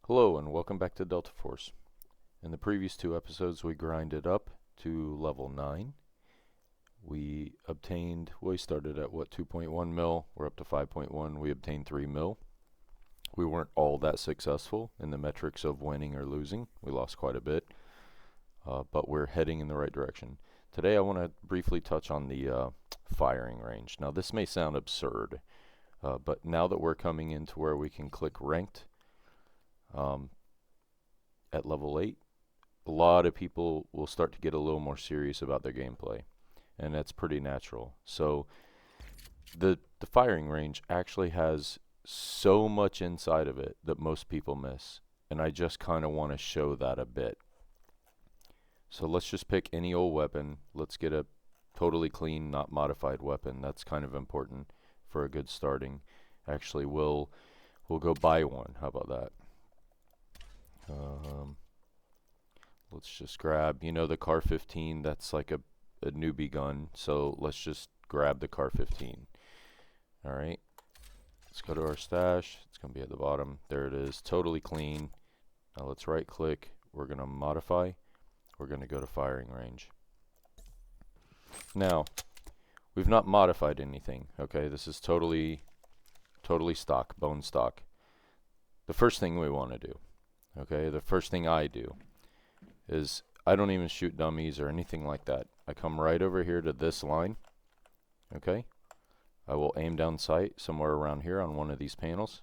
Hello and welcome back to Delta Force. In the previous two episodes we grinded up to level 9. We started at 2.1 mil, we're up to 5.1, we obtained 3 mil. We weren't all that successful in the metrics of winning or losing, we lost quite a bit, but we're heading in the right direction. Today I want to briefly touch on the firing range. Now this may sound absurd, but now that we're coming into where we can click ranked, at level 8, a lot of people will start to get a little more serious about their gameplay, and that's pretty natural. So the firing range actually has so much inside of it that most people miss, and I just kind of want to show that a bit. So let's just pick any old weapon. Let's get a totally clean, not modified weapon. That's kind of important for a good starting. Actually, we'll go buy one. How about that? Let's just grab, the Car 15, that's like a newbie gun, so let's just grab the Car 15. Alright, let's go to our stash, it's going to be at the bottom, there it is, totally clean. Now let's right click, we're going to modify, we're going to go to firing range. Now, we've not modified anything, okay, this is totally stock, bone stock. The first thing we want to do, okay, the first thing I do is I don't even shoot dummies or anything like that. I come right over here to this line, okay? I will aim down sight somewhere around here on one of these panels,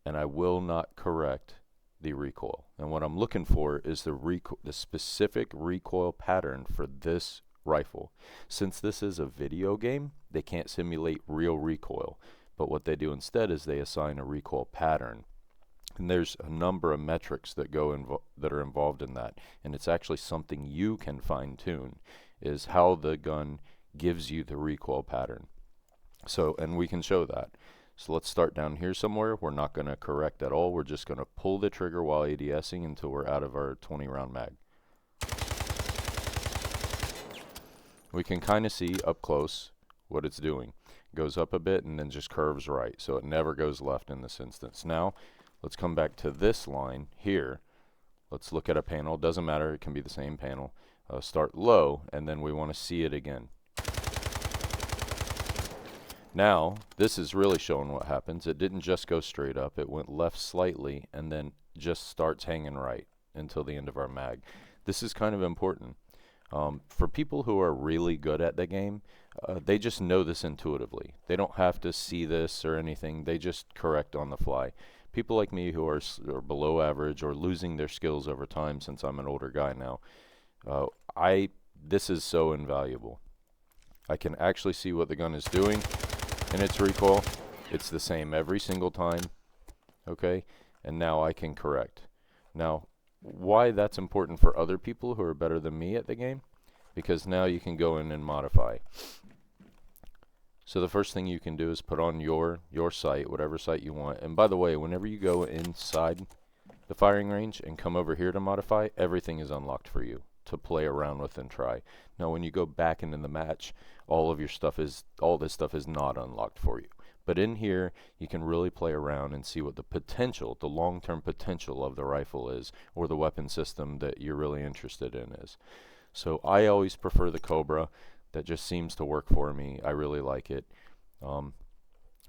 and I will not correct the recoil. And what I'm looking for is the specific recoil pattern for this rifle. Since this is a video game, they can't simulate real recoil, but what they do instead is they assign a recoil pattern. And there's a number of metrics that that are involved in that, and it's actually something you can fine-tune, is how the gun gives you the recoil pattern. So, and we can show that. So let's start down here somewhere. We're not going to correct at all. We're just going to pull the trigger while ADSing until we're out of our 20-round mag. We can kind of see up close what it's doing. It goes up a bit and then just curves right, so it never goes left in this instance. Now, let's come back to this line here. Let's look at a panel. Doesn't matter, it can be the same panel. Start low, and then we want to see it again. Now, this is really showing what happens. It didn't just go straight up. It went left slightly, and then just starts hanging right until the end of our mag. This is kind of important. For people who are really good at the game, they just know this intuitively. They don't have to see this or anything. They just correct on the fly. People like me who are below average or losing their skills over time, since I'm an older guy now, this is so invaluable. I can actually see what the gun is doing in its recoil. It's the same every single time, okay? And now I can correct. Now, why that's important for other people who are better than me at the game? Because now you can go in and modify. So the first thing you can do is put on your sight, whatever sight you want. And by the way, whenever you go inside the firing range and come over here to modify, everything is unlocked for you to play around with and try. Now when you go back into the match, all this stuff is not unlocked for you. But in here, you can really play around and see what the long-term potential of the rifle is, or the weapon system that you're really interested in is. So I always prefer the Cobra. That just seems to work for me. I really like it. It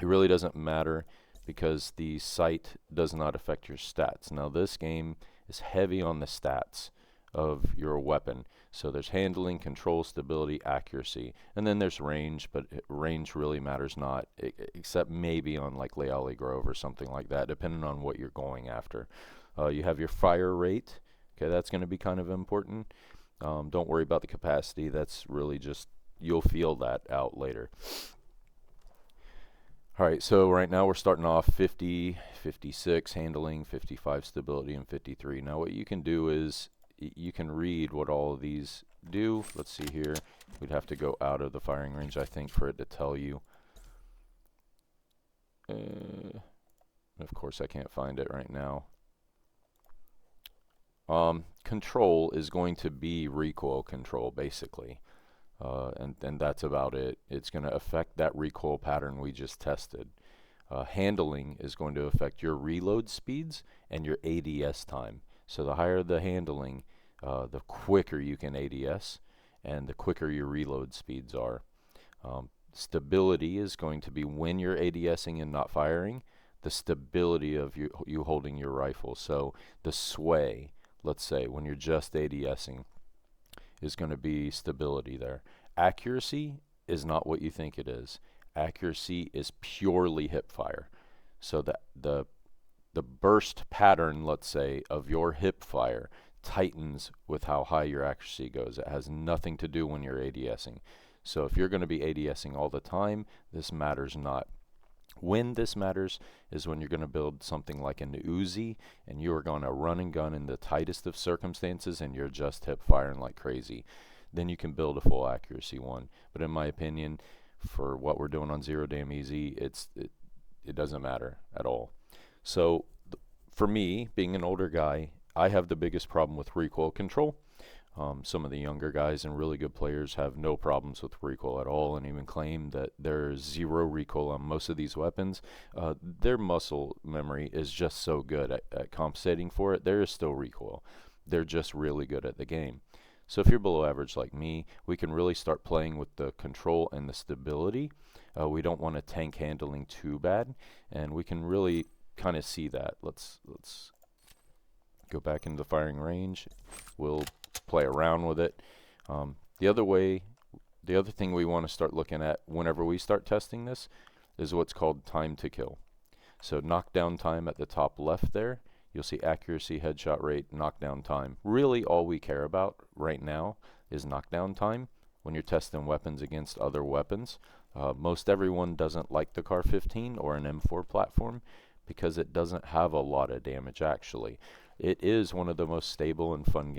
really doesn't matter because the sight does not affect your stats. Now this game is heavy on the stats of your weapon. So there's handling, control, stability, accuracy, and then there's range, but range really matters not, except maybe on like Leali Grove or something like that, depending on what you're going after. You have your fire rate. Okay, that's going to be kind of important. Don't worry about the capacity. That's really just, you'll feel that out later. Alright, so right now we're starting off 50, 56 handling, 55 stability, and 53. Now what you can do is, you can read what all of these do. Let's see here. We'd have to go out of the firing range, I think, for it to tell you. Of course, I can't find it right now. Control is going to be recoil control, basically. And that's about it. It's going to affect that recoil pattern we just tested. Handling is going to affect your reload speeds and your ADS time. So the higher the handling, the quicker you can ADS, and the quicker your reload speeds are. Stability is going to be when you're ADSing and not firing, the stability of you holding your rifle. So the sway, let's say, when you're just ADSing, is going to be stability there. Accuracy is not what you think it is. Accuracy is purely hip fire. So the burst pattern, let's say, of your hip fire tightens with how high your accuracy goes. It has nothing to do when you're ADSing. So if you're going to be ADSing all the time, this matters not. When this matters is when you're going to build something like an Uzi and you are going to run and gun in the tightest of circumstances and you're just hip firing like crazy. Then you can build a full accuracy one. But in my opinion, for what we're doing on Zero Damn Easy, it doesn't matter at all. So for me, being an older guy, I have the biggest problem with recoil control. Some of the younger guys and really good players have no problems with recoil at all and even claim that there's zero recoil on most of these weapons. Their muscle memory is just so good at compensating for it. There is still recoil. They're just really good at the game. So if you're below average like me, we can really start playing with the control and the stability. We don't want to tank handling too bad, and we can really kind of see that. Let's go back into the firing range. We'll play around with it. The other thing we want to start looking at whenever we start testing this is what's called time to kill. So knockdown time at the top left there, you'll see accuracy, headshot rate, knockdown time. Really all we care about right now is knockdown time when you're testing weapons against other weapons. Most everyone doesn't like the Car 15 or an M4 platform because it doesn't have a lot of damage actually. It is one of the most stable and fun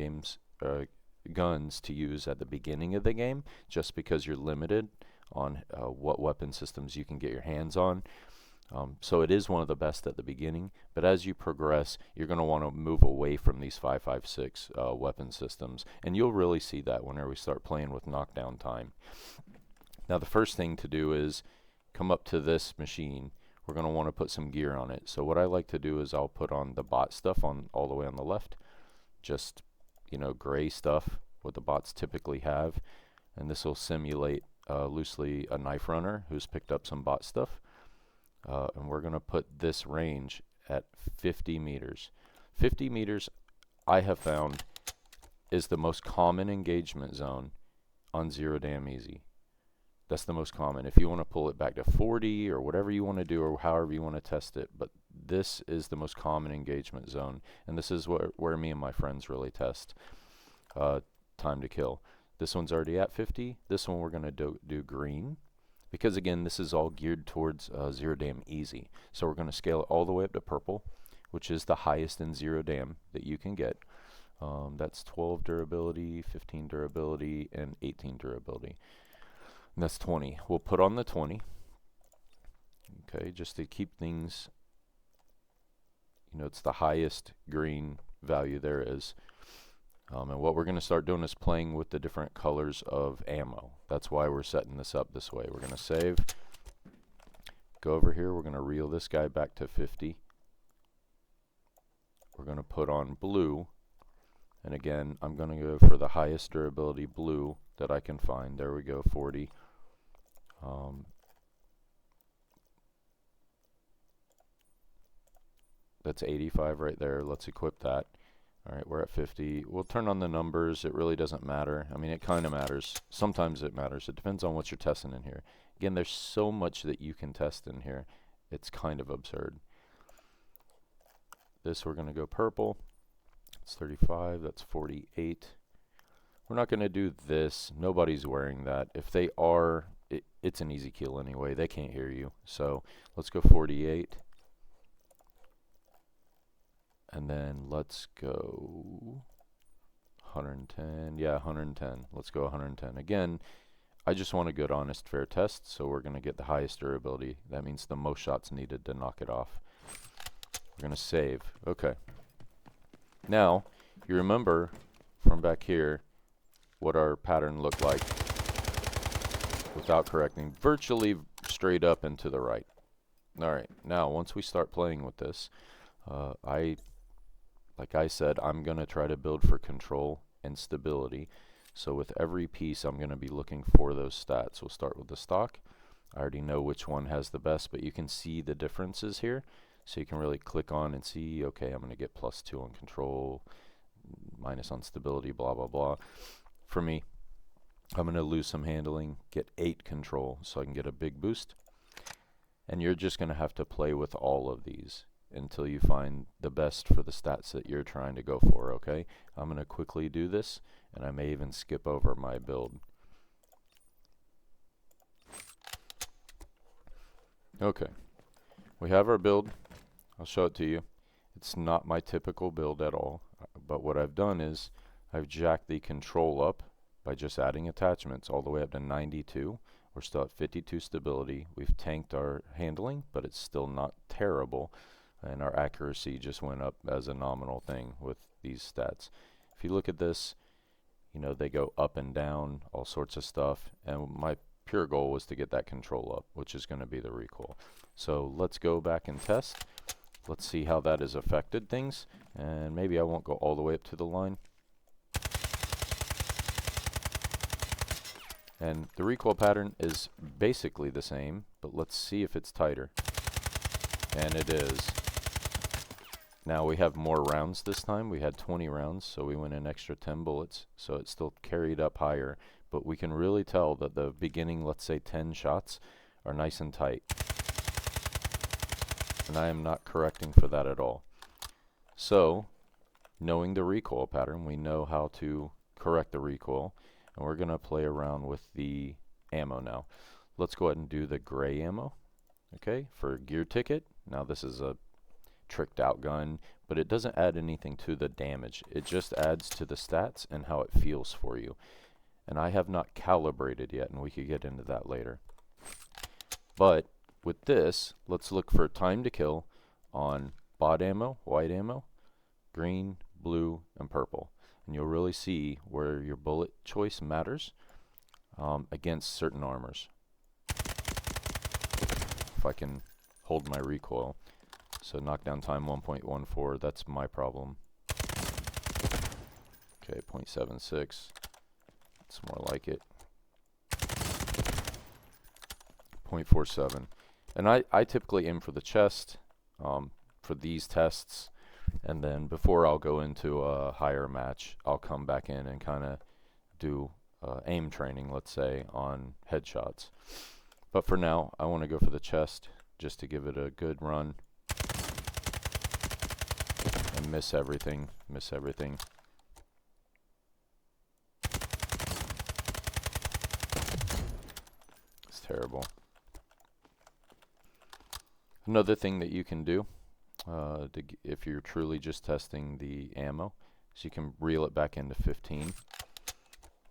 guns to use at the beginning of the game, just because you're limited on what weapon systems you can get your hands on. So it is one of the best at the beginning, but as you progress, you're going to want to move away from these 5.56 weapon systems, and you'll really see that whenever we start playing with knockdown time. Now the first thing to do is come up to this machine. We're going to want to put some gear on it. So what I like to do is I'll put on the bot stuff on all the way on the left, just gray stuff, what the bots typically have, and this will simulate loosely a knife runner who's picked up some bot stuff. And we're going to put this range at 50 meters. 50 meters, I have found, is the most common engagement zone on Zero Damn Easy. That's the most common. If you want to pull it back to 40 or whatever you want to do or however you want to test it, but this is the most common engagement zone, and this is where me and my friends really test time to kill. This one's already at 50. This one we're going to do green, because again, this is all geared towards Zero Damn Easy. So we're going to scale it all the way up to purple, which is the highest in Zero Damn that you can get. That's 12 durability, 15 durability, and 18 durability. And that's 20. We'll put on the 20. Okay, just to keep things, it's the highest green value there is. And what we're going to start doing is playing with the different colors of ammo. That's why we're setting this up this way. We're going to save. Go over here. We're going to reel this guy back to 50. We're going to put on blue. And again, I'm going to go for the highest durability blue that I can find. There we go, 40. That's 85 right there. Let's equip that. All right, we're at 50. We'll turn on the numbers. It really doesn't matter. I mean, it kind of matters. Sometimes it matters. It depends on what you're testing in here. Again, there's so much that you can test in here. It's kind of absurd. This, we're going to go purple. It's 35. That's 48. We're not going to do this. Nobody's wearing that. If they are, it's an easy kill anyway. They can't hear you. So let's go 48. And then let's go 110. Yeah, 110. Let's go 110. Again, I just want a good, honest, fair test, so we're going to get the highest durability. That means the most shots needed to knock it off. We're going to save. Okay. Now, you remember from back here what our pattern looked like without correcting. Virtually straight up and to the right. Alright, now once we start playing with this, like I said, I'm going to try to build for control and stability. So with every piece, I'm going to be looking for those stats. We'll start with the stock. I already know which one has the best, but you can see the differences here. So you can really click on and see, okay, I'm going to get +2 on control, minus on stability, blah, blah, blah. For me, I'm going to lose some handling, get 8 control, so I can get a big boost. And you're just going to have to play with all of these until you find the best for the stats that you're trying to go for, okay? I'm going to quickly do this, and I may even skip over my build. Okay, we have our build. I'll show it to you. It's not my typical build at all, but what I've done is I've jacked the control up by just adding attachments all the way up to 92. We're still at 52 stability. We've tanked our handling, but it's still not terrible. And our accuracy just went up as a nominal thing with these stats. If you look at this, you know, they go up and down, all sorts of stuff. And my pure goal was to get that control up, which is going to be the recoil. So let's go back and test. Let's see how that has affected things. And maybe I won't go all the way up to the line. And the recoil pattern is basically the same, but let's see if it's tighter. And it is. Now we have more rounds this time. We had 20 rounds, so we went an extra 10 bullets, so it still carried up higher. But we can really tell that the beginning, let's say 10 shots, are nice and tight. And I am not correcting for that at all. So, knowing the recoil pattern, we know how to correct the recoil. And we're going to play around with the ammo now. Let's go ahead and do the gray ammo. Okay, for gear ticket. Now this is a tricked out gun, but it doesn't add anything to the damage. It just adds to the stats and how it feels for you. And I have not calibrated yet, and we could get into that later. But with this, let's look for time to kill on bot ammo, white ammo, green, blue, and purple. And you'll really see where your bullet choice matters against certain armors. If I can hold my recoil. So knockdown time 1.14, that's my problem. Okay, 0.76. It's more like it. 0.47. And I typically aim for the chest for these tests. And then before I'll go into a higher match, I'll come back in and kind of do aim training, let's say, on headshots. But for now, I want to go for the chest just to give it a good run. And miss everything, miss everything. It's terrible. Another thing that you can do if you're truly just testing the ammo, so you can reel it back into 15.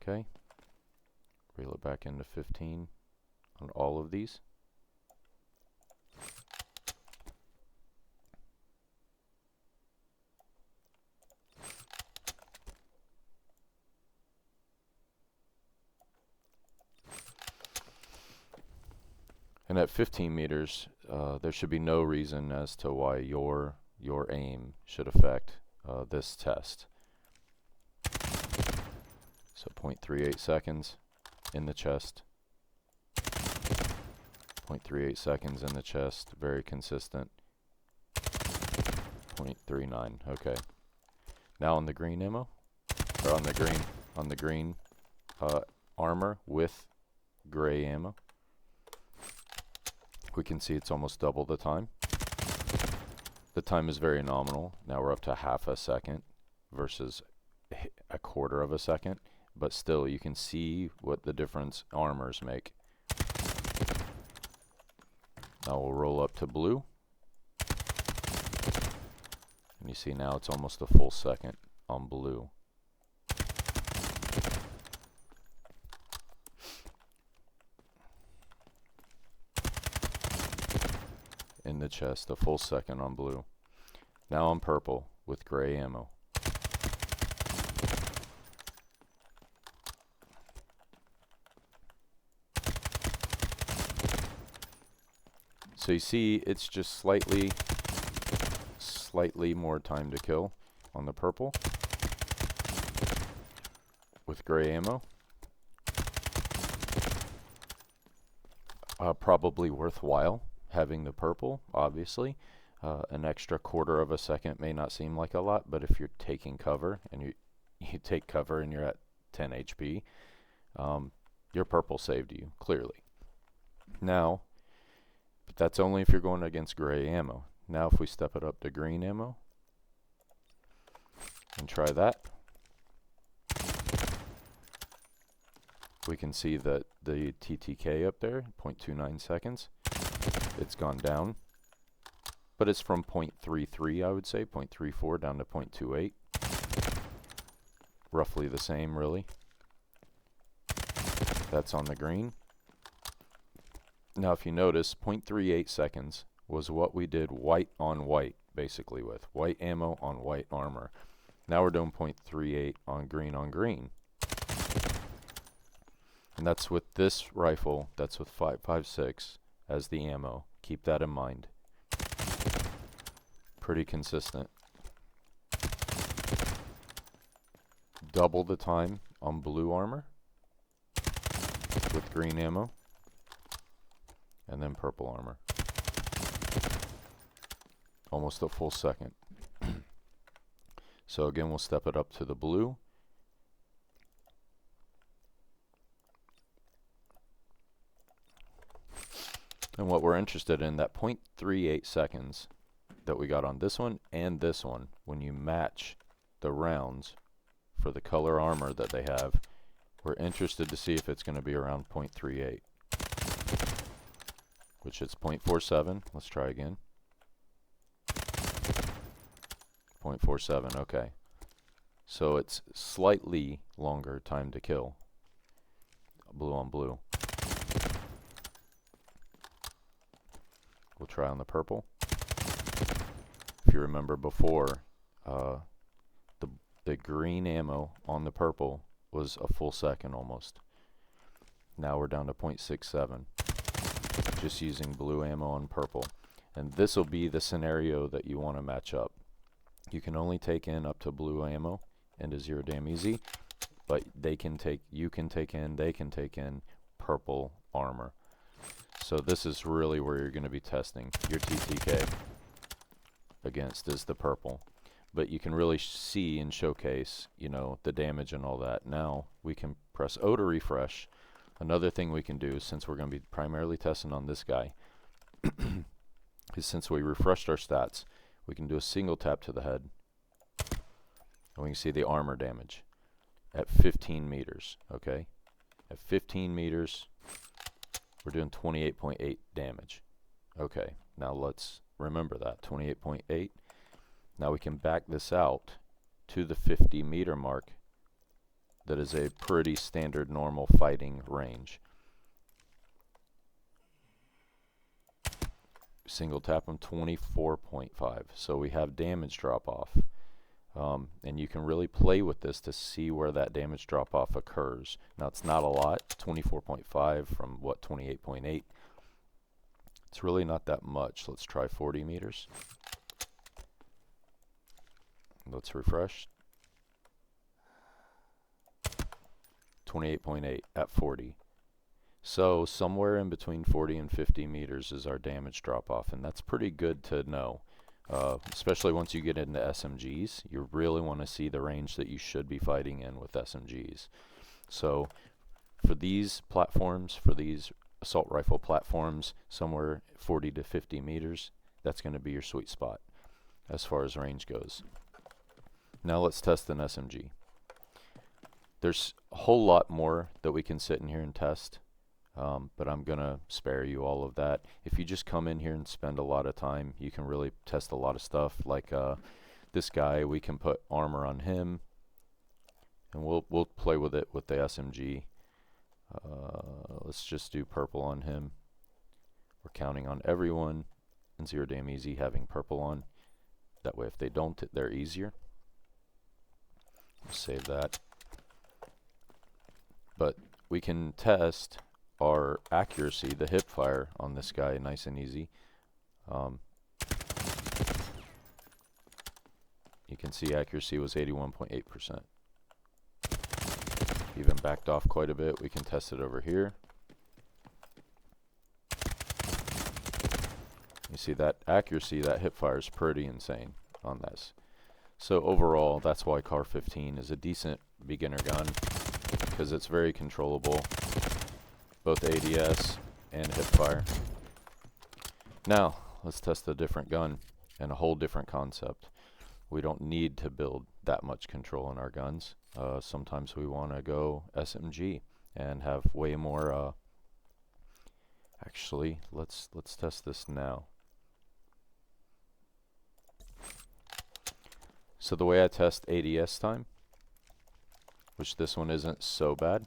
Okay, reel it back into 15 on all of these. And at 15 meters, there should be no reason as to why your aim should affect this test. So 0.38 seconds in the chest. 0.38 seconds in the chest, very consistent. 0.39, okay. Now on the green ammo, or on the green armor with gray ammo. We can see it's almost double the time. The time is very nominal. Now we're up to half a second versus a quarter of a second. But still, you can see what the difference armors make. Now we'll roll up to blue. And you see now it's almost a full second on blue. In the chest, a full second on blue. Now on purple with gray ammo. So you see it's just slightly more time to kill on the purple with gray ammo. Probably worthwhile having the purple, obviously. An extra quarter of a second may not seem like a lot, but if you're taking cover and you take cover and you're at 10 HP, your purple saved you, clearly. Now, but that's only if you're going against gray ammo. Now if we step it up to green ammo and try that, we can see that the TTK up there, 0.29 seconds, it's gone down. But it's from 0.33, I would say, 0.34 down to 0.28. Roughly the same, really. That's on the green. Now if you notice, 0.38 seconds was what we did white on white, basically, with white ammo on white armor. Now we're doing 0.38 on green. And that's with this rifle, that's with 5.56 as the ammo. Keep that in mind. Pretty consistent. Double the time on blue armor with green ammo. And then purple armor. Almost a full second. So again, we'll step it up to the blue. And what we're interested in, that 0.38 seconds that we got on this one and this one, when you match the rounds for the color armor that they have, we're interested to see if it's going to be around 0.38. Which is 0.47. Let's try again. 0.47, okay. So it's slightly longer time to kill. Blue on blue. We'll try on the purple. If you remember before, the green ammo on the purple was a full second almost. Now we're down to 0.67. Just using blue ammo on purple. And this will be the scenario that you want to match up. You can only take in up to blue ammo into zero damn easy, but they can take in purple armor. So this is really where you're going to be testing your TTK against, is the purple. But you can really see and showcase, you know, the damage and all that. Now we can press O to refresh. Another thing we can do, since we're going to be primarily testing on this guy, is since we refreshed our stats, we can do a single tap to the head, and we can see the armor damage at 15 meters, okay? At 15 meters, we're doing 28.8 damage. Okay, now let's remember that, 28.8. Now we can back this out to the 50 meter mark. That is a pretty standard normal fighting range. Single tap them, 24.5. So we have damage drop off. And you can really play with this to see where that damage drop off occurs. Now it's not a lot, 24.5 from what, 28.8. It's really not that much. Let's try 40 meters. Let's refresh. 28.8 at 40. So somewhere in between 40 and 50 meters is our damage drop off, and that's pretty good to know. Especially once you get into SMGs, you really want to see the range that you should be fighting in with SMGs. So for these platforms, for these assault rifle platforms, somewhere 40 to 50 meters, that's going to be your sweet spot as far as range goes. Now let's test an SMG. There's a whole lot more that we can sit in here and test, but I'm going to spare you all of that. If you just come in here and spend a lot of time, you can really test a lot of stuff. Like this guy, we can put armor on him, and we'll play with it with the SMG. Let's just do purple on him. We're counting on everyone in zero damn easy having purple on. That way if they don't, they're easier. We'll save that. But we can test our accuracy, the hip fire on this guy, nice and easy. You can see accuracy was 81.8%. Even backed off quite a bit. We can test it over here. You see that accuracy, that hip fire is pretty insane on this. So overall, that's why CAR 15 is a decent beginner gun, because it's very controllable, both ADS and hip fire. Now, let's test a different gun and a whole different concept. We don't need to build that much control in our guns. Sometimes we want to go SMG and have way more. Actually, let's test this now. So the way I test ADS time, which this one isn't so bad,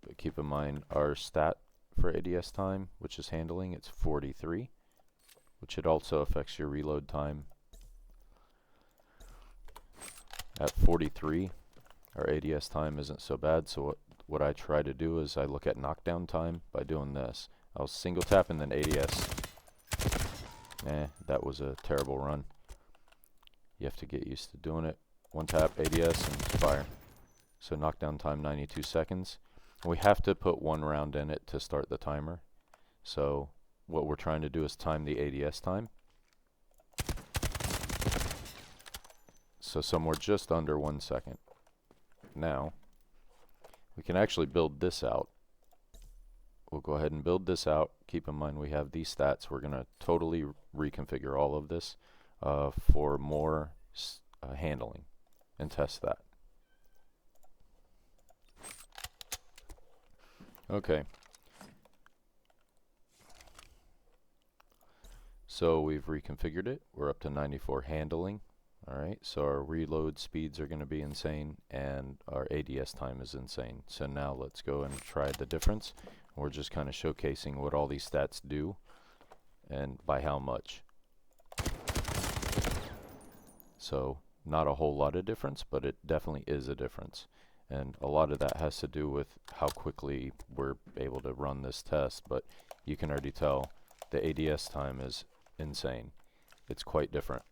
but keep in mind our stat for ADS time, which is handling, it's 43, which it also affects your reload time. At 43, our ADS time isn't so bad, so what I try to do is I look at knockdown time by doing this. I'll single tap and then ADS. That was a terrible run. You have to get used to doing it. One tap, ADS, and fire. So knockdown time 92 seconds. We have to put one round in it to start the timer. So what we're trying to do is time the ADS time. So somewhere just under 1 second. Now, we can actually build this out. We'll go ahead and build this out. Keep in mind we have these stats. We're going to totally reconfigure all of this for more handling and test that. Okay. So we've reconfigured it. We're up to 94 handling. Alright, so our reload speeds are going to be insane and our ADS time is insane. So now let's go and try the difference. We're just kind of showcasing what all these stats do and by how much. So not a whole lot of difference, but it definitely is a difference. And a lot of that has to do with how quickly we're able to run this test, but you can already tell the ADS time is insane. It's quite different.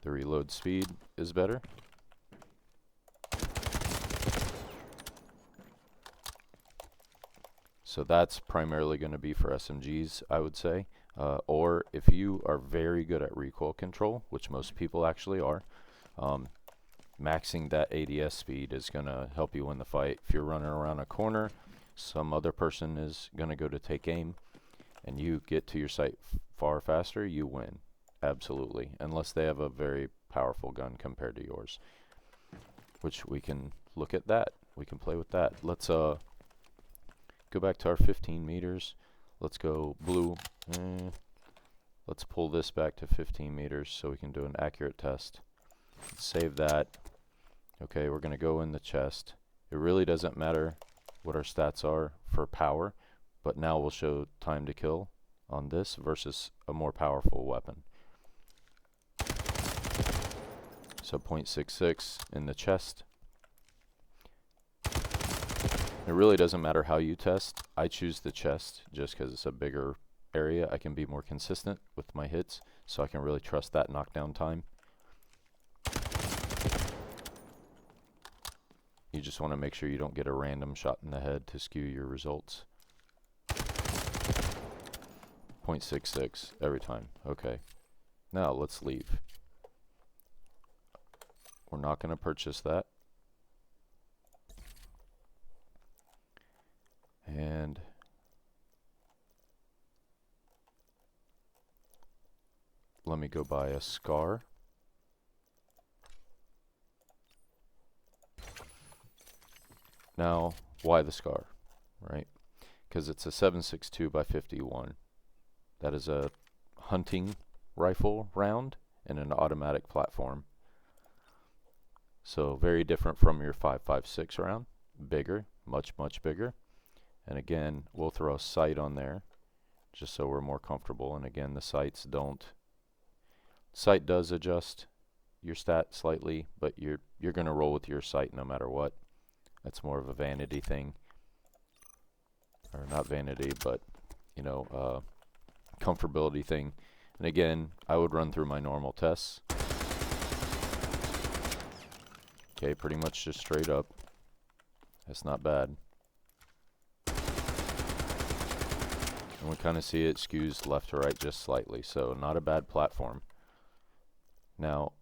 The reload speed is better. So that's primarily going to be for SMGs, I would say. Or if you are very good at recoil control, which most people actually are, maxing that ADS speed is going to help you win the fight. If you're running around a corner, some other person is going to go to take aim, and you get to your sight far faster, you win. Absolutely. Unless they have a very powerful gun compared to yours. Which we can look at that. We can play with that. Let's go back to our 15 meters. Let's go blue. Let's pull this back to 15 meters so we can do an accurate test. Save that. Okay, we're going to go in the chest. It really doesn't matter what our stats are for power, but now we'll show time to kill on this versus a more powerful weapon. So 0.66 in the chest. It really doesn't matter how you test. I choose the chest just because it's a bigger area. I can be more consistent with my hits, so I can really trust that knockdown time. You just want to make sure you don't get a random shot in the head to skew your results. 0.66 every time. Okay. Now let's leave. We're not going to purchase that. And let me go buy a scar. Now, why the scar, right? Because it's a 7.62 by 51. That is a hunting rifle round in an automatic platform. So very different from your 5.56 round. Bigger, much, much bigger. And again, we'll throw a sight on there just so we're more comfortable. And again, the sights don't Sight does adjust your stat slightly, but you're going to roll with your sight no matter what. That's more of a vanity thing. Or not vanity, but, you know, comfortability thing. And again, I would run through my normal tests. Okay, pretty much just straight up. That's not bad. And we kind of see it skews left to right just slightly, so not a bad platform. Now,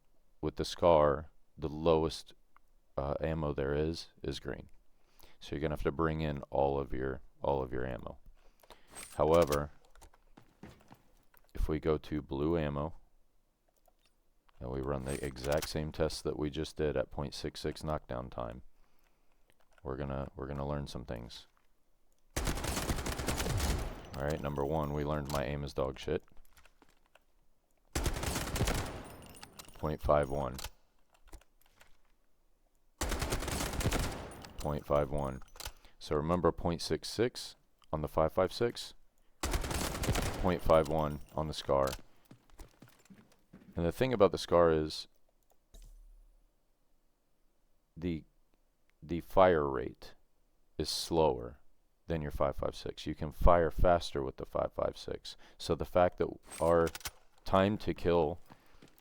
with the SCAR, the lowest ammo there is green. So you're gonna have to bring in all of your ammo. However, if we go to blue ammo and we run the exact same test that we just did at 0.66 knockdown time, we're gonna learn some things. All right, number one, we learned my aim is dog shit. 0.51. 0.51. So remember 0.66 on the 5.56, 0.51 on the SCAR. And the thing about the SCAR is the fire rate is slower than your 5.56. You can fire faster with the 5.56. So the fact that our time to kill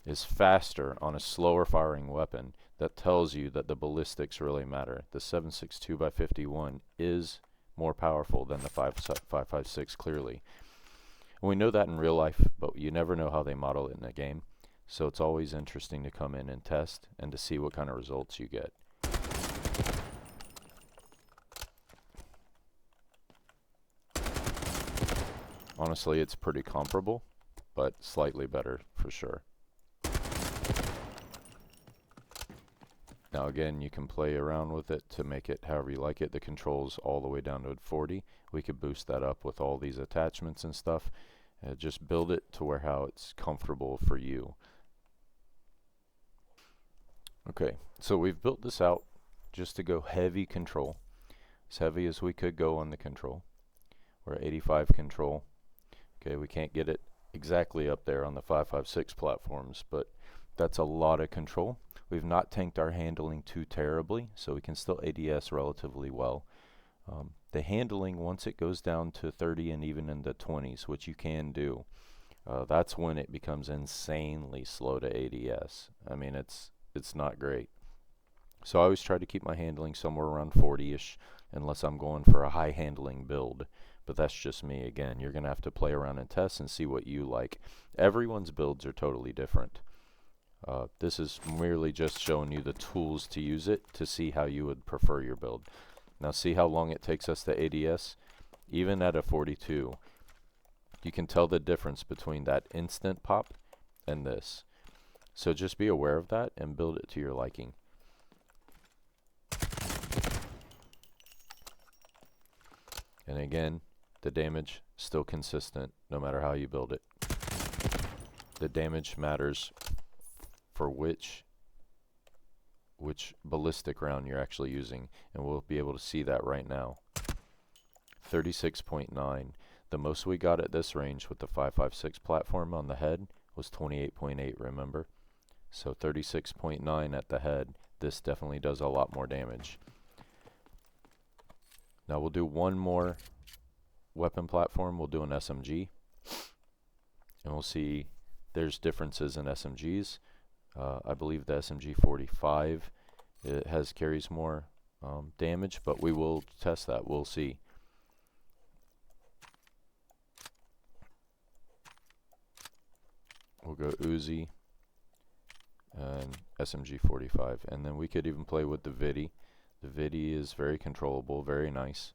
is faster on a slower firing weapon, that tells you that the ballistics really matter. The 7.62 by 51 is more powerful than the 5.56 clearly. And we know that in real life, but you never know how they model it in a game. So it's always interesting to come in and test and to see what kind of results you get. Honestly, it's pretty comparable, but slightly better for sure. Now again, you can play around with it to make it however you like it. The controls all the way down to 40. We could boost that up with all these attachments and stuff. Just build it to where how it's comfortable for you. Okay, so we've built this out just to go heavy control. As heavy as we could go on the control. We're at 85 control. Okay, we can't get it exactly up there on the 5.56 platforms, but that's a lot of control. We've not tanked our handling too terribly, so we can still ADS relatively well. The handling, once it goes down to 30 and even in the 20s, which you can do, that's when it becomes insanely slow to ADS. I mean, it's not great. So I always try to keep my handling somewhere around 40-ish, unless I'm going for a high handling build. But that's just me. Again, you're going to have to play around and test and see what you like. Everyone's builds are totally different. This is merely just showing you the tools to use it to see how you would prefer your build. Now see how long it takes us to ADS? Even at a 42, you can tell the difference between that instant pop and this. So just be aware of that and build it to your liking. And again, the damage still consistent no matter how you build it. The damage matters for which ballistic round you're actually using, and we'll be able to see that right now. 36.9. The most we got at this range with the 5.56 platform on the head was 28.8, remember? So 36.9 at the head. This definitely does a lot more damage. Now we'll do one more weapon platform. We'll do an SMG, and we'll see there's differences in SMGs. I believe the SMG 45 it carries more damage, but we will test that. We'll see. We'll go Uzi and SMG 45, and then we could even play with the Vidi. The Vidi is very controllable, very nice.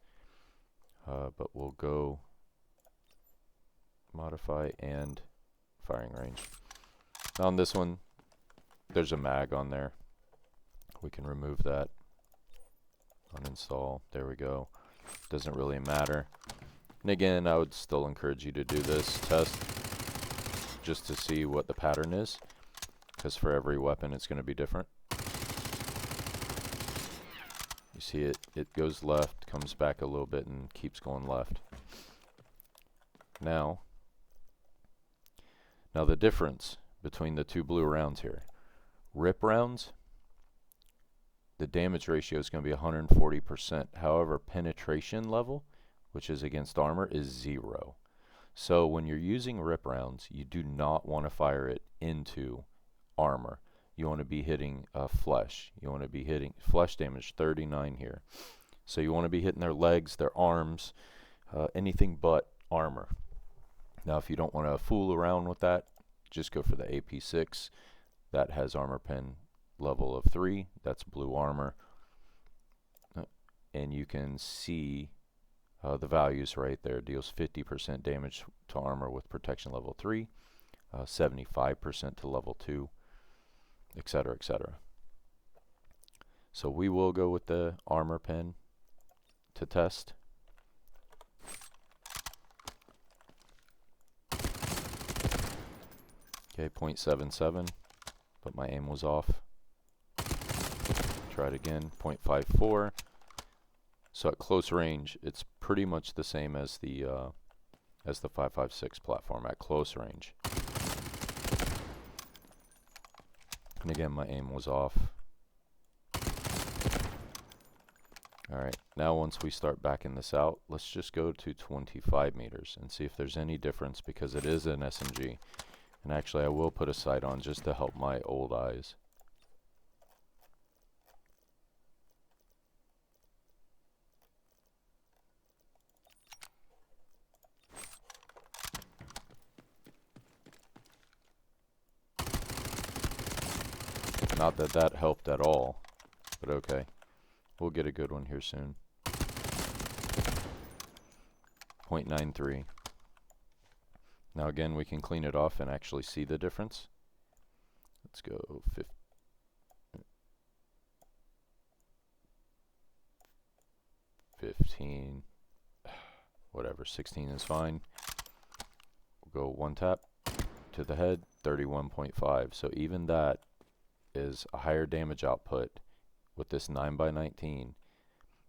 But we'll go modify and firing range. On this one, there's a mag on there. We can remove that. Uninstall. There we go. Doesn't really matter. And again, I would still encourage you to do this test just to see what the pattern is, because for every weapon it's going to be different. You see it goes left, comes back a little bit, and keeps going left. Now the difference between the two blue rounds here. Rip rounds, the damage ratio is going to be 140%. However, penetration level, which is against armor, is 0. So when you're using rip rounds, you do not want to fire it into armor. You want to be hitting flesh. You want to be hitting flesh damage 39 here. So you want to be hitting their legs, their arms, anything but armor. Now if you don't want to fool around with that, just go for the AP6. That has armor pen level of 3. That's blue armor. And you can see the values right there. Deals 50% damage to armor with protection level 3, 75% to level 2, etc., etc. So we will go with the armor pen to test. Okay, 0.77, but my aim was off. Try it again, 0.54. So at close range, it's pretty much the same as the 5.56 platform at close range. And again, my aim was off. Alright, now once we start backing this out, let's just go to 25 meters and see if there's any difference, because it is an SMG. And actually I will put a sight on just to help my old eyes. Not that that helped at all, but okay. We'll get a good one here soon. 0.93. Now again, we can clean it off and actually see the difference. Let's go 15. Whatever, 16 is fine. We'll go one tap to the head, 31.5. So even that is a higher damage output with this 9x19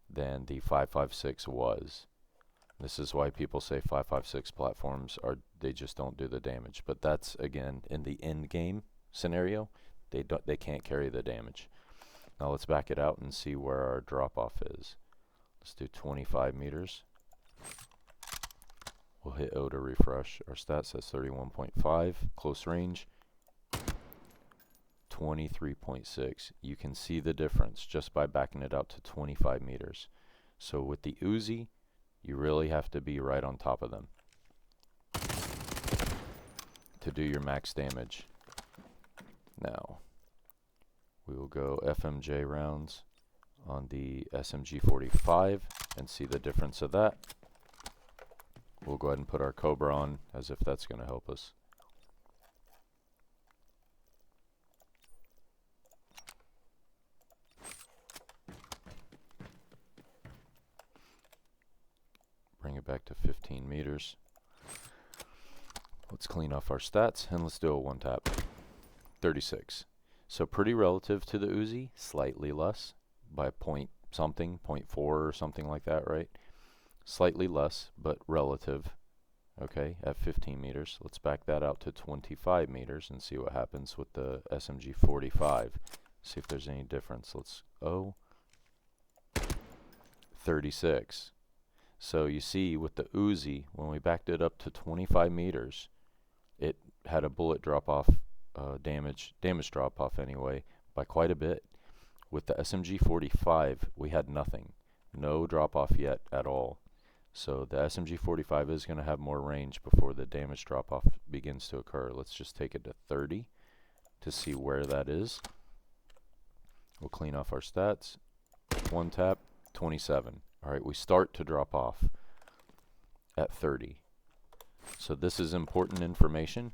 than the 5.56 was. This is why people say 5.56 platforms they just don't do the damage. But that's again in the end game scenario, they can't carry the damage. Now let's back it out and see where our drop off is. Let's do 25 meters. We'll hit O to refresh. Our stat says 31.5 close range. 23.6. You can see the difference just by backing it out to 25 meters. So with the Uzi, you really have to be right on top of them to do your max damage. Now, we will go FMJ rounds on the SMG 45 and see the difference of that. We'll go ahead and put our Cobra on as if that's going to help us. Bring it back to 15 meters. Let's clean off our stats and let's do a one tap. 36. So pretty relative to the Uzi, slightly less by point something, 0.4 or something like that, right? Slightly less, but relative. Okay, at 15 meters. Let's back that out to 25 meters and see what happens with the SMG 45. See if there's any difference. Let's 36. So you see with the Uzi, when we backed it up to 25 meters, it had a bullet drop off, damage drop off anyway, by quite a bit. With the SMG 45, we had nothing. No drop off yet at all. So the SMG 45 is going to have more range before the damage drop off begins to occur. Let's just take it to 30 to see where that is. We'll clean off our stats. One tap, 27. Alright, we start to drop off at 30. So this is important information.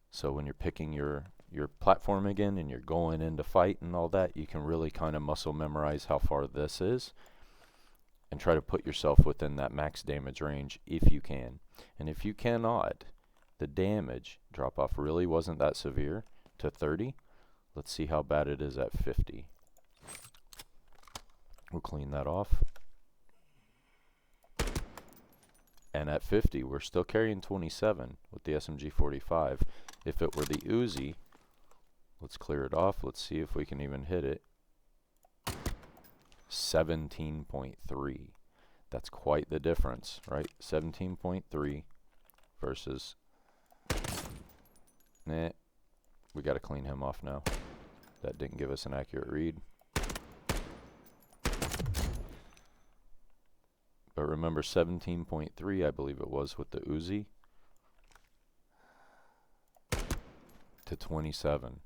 So when you're picking your platform again and you're going into fight and all that, you can really kind of muscle memorize how far this is and try to put yourself within that max damage range if you can. And if you cannot, the damage drop off really wasn't that severe to 30. Let's see how bad it is at 50. We'll clean that off. And at 50, we're still carrying 27 with the SMG 45. If it were the Uzi, let's clear it off. Let's see if we can even hit it. 17.3. That's quite the difference, right? 17.3 versus... Nah, we got to clean him off now. That didn't give us an accurate read. But remember 17.3, I believe it was, with the Uzi, to 27.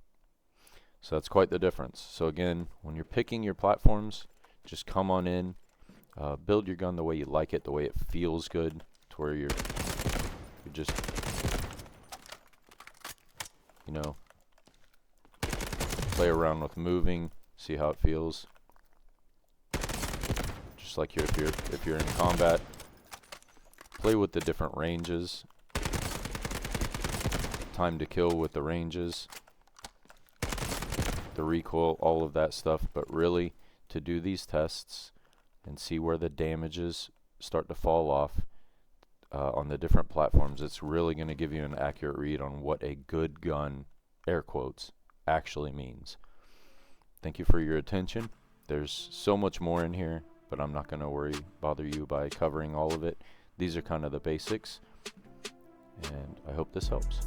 So that's quite the difference. So again, when you're picking your platforms, just come on in, build your gun the way you like it, the way it feels good, to where you're just, you know, play around with moving, see how it feels. Just like if you're in combat, play with the different ranges, time to kill with the ranges, the recoil, all of that stuff. But really, to do these tests and see where the damages start to fall off on the different platforms, it's really going to give you an accurate read on what a good gun, air quotes, actually means. Thank you for your attention. There's so much more in here, but I'm not going to bother you by covering all of it. These are kind of the basics, and I hope this helps.